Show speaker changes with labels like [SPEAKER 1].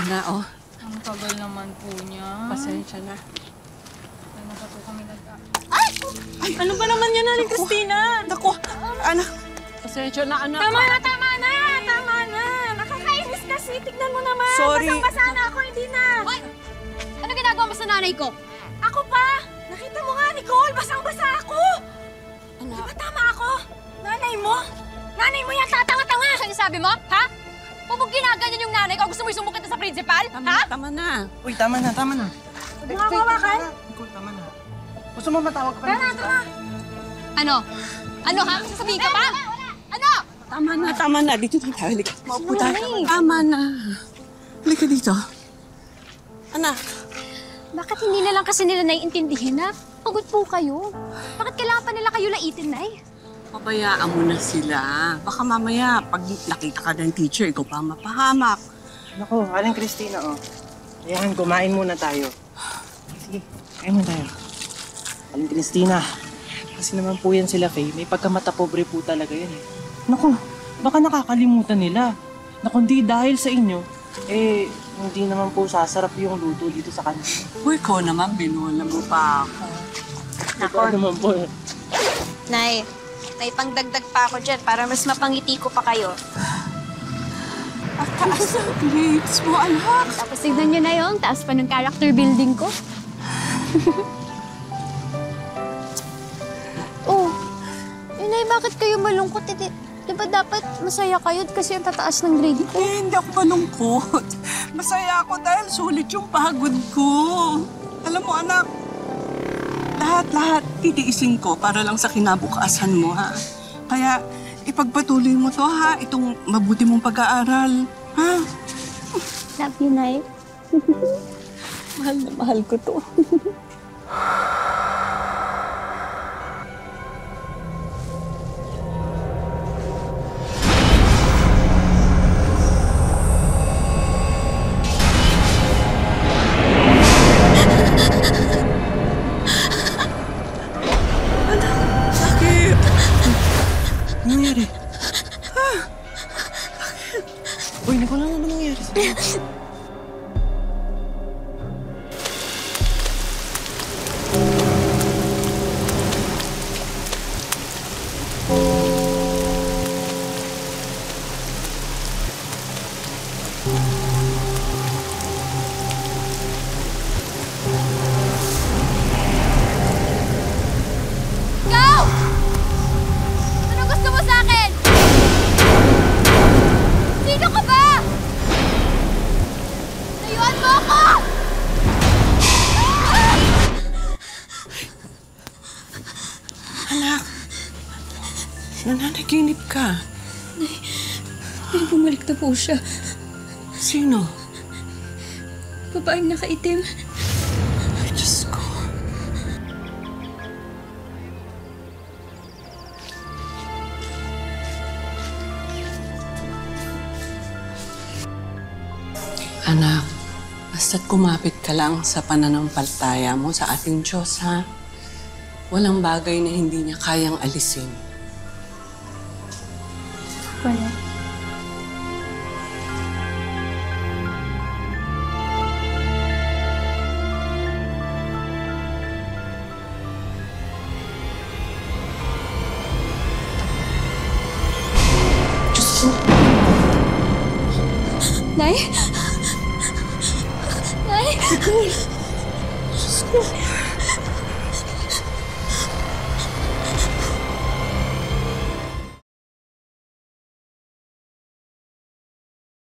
[SPEAKER 1] na, oh.
[SPEAKER 2] Ang tagal naman po niya.
[SPEAKER 1] Pasensya na.
[SPEAKER 2] Ay, nasa po kami
[SPEAKER 1] Ay!
[SPEAKER 2] Ano ba naman yan, Aling Cristina?
[SPEAKER 1] Naku, anak. Pasensya na, anak.
[SPEAKER 2] Tama na, tama na! Tama na! Nakakainis kasi. Tignan mo naman.
[SPEAKER 1] Sorry.
[SPEAKER 2] Basang-basa na ako, hindi na.
[SPEAKER 3] Hoy! Ano ginagawa mo sa nanay ko?
[SPEAKER 2] Ako pa! Nakita mo nga, Nicole! Basang-basa ako!
[SPEAKER 1] Anak.
[SPEAKER 2] Di ba tama ako? Nanay mo? Nanay mo yan, tatanga-tanga!
[SPEAKER 3] Ano sinasabi mo? Ha? Pupag ginaganyan yung nanay ko, gusto mo isumbong kita sa principal? Ha?
[SPEAKER 1] Tama na.
[SPEAKER 4] Uy, tama na, tama na.
[SPEAKER 2] Huwag mo hawakan.
[SPEAKER 4] Nicole, tama na. Gusto mo matawag ka pa?
[SPEAKER 2] Tara.
[SPEAKER 3] Ano? Ano ha? Sasabihin ka pa? Ano?
[SPEAKER 1] Tama na. Dito na tayo. Halika. Maupo tayo. Tama na. Halika dito. Anak.
[SPEAKER 3] Bakit hindi na lang kasi nila naiintindihin na pagod po kayo? Bakit kailangan pa nila kayo laitin, Nay?
[SPEAKER 1] Pabayaan mo na sila. Baka mamaya, pag nakita ka ng teacher, ikaw pa mapahamak.
[SPEAKER 4] Naku, Aling Cristina, oh. Ayan, kumain muna tayo. Sige, kain muna tayo. Aling Cristina, kasi naman po yan sila, Faye. May pagkamata pobre po talaga yan, eh. Naku, baka nakakalimutan nila. Naku, hindi dahil sa inyo, hindi naman po sasarap yung luto dito sa kanila.
[SPEAKER 1] Uy, ko naman, binuhala mo pa ako.
[SPEAKER 4] Ako naman po, eh.
[SPEAKER 5] Nay, may pangdagdag pa ako dyan para mas mapangiti ko pa kayo.
[SPEAKER 1] Ang taas ng grades mo, anak.
[SPEAKER 3] Tapos tignan nyo na yung taas pa ng character building ko. Oh, Nay, bakit kayo malungkot? Di ba dapat masaya kayo kasi ang tataas ng grade ko?
[SPEAKER 1] Eh, hindi ako malungkot. Masaya ako dahil sulit yung pagod ko. Alam mo, anak, lahat titiisin ko para lang sa kinabukasan mo, ha? Kaya, ipagpatuloy mo to, ha? Itong mabuti mong pag-aaral, ha?
[SPEAKER 3] Love you, Nay.
[SPEAKER 1] Mahal na mahal ko to.
[SPEAKER 4] Ano nangyari? Uy, Nicole, ano nangyari sa'yo?
[SPEAKER 3] Go! Ano gusto mo sa akin? Sino ka ba? Layuan mo ako!
[SPEAKER 1] Anak, nananaginip ka.
[SPEAKER 6] Ay, bumalik na po siya.
[SPEAKER 1] Sino?
[SPEAKER 6] Babaeng nakaitim.
[SPEAKER 1] Ay, Diyos ko. Anak, basta't kumapit ka lang sa pananampalataya mo sa ating Diyos, ha? Walang bagay na hindi niya kayang alisin.
[SPEAKER 6] Wala.
[SPEAKER 1] Diyos ko.
[SPEAKER 3] Nay? Nay?
[SPEAKER 1] Diyos ko.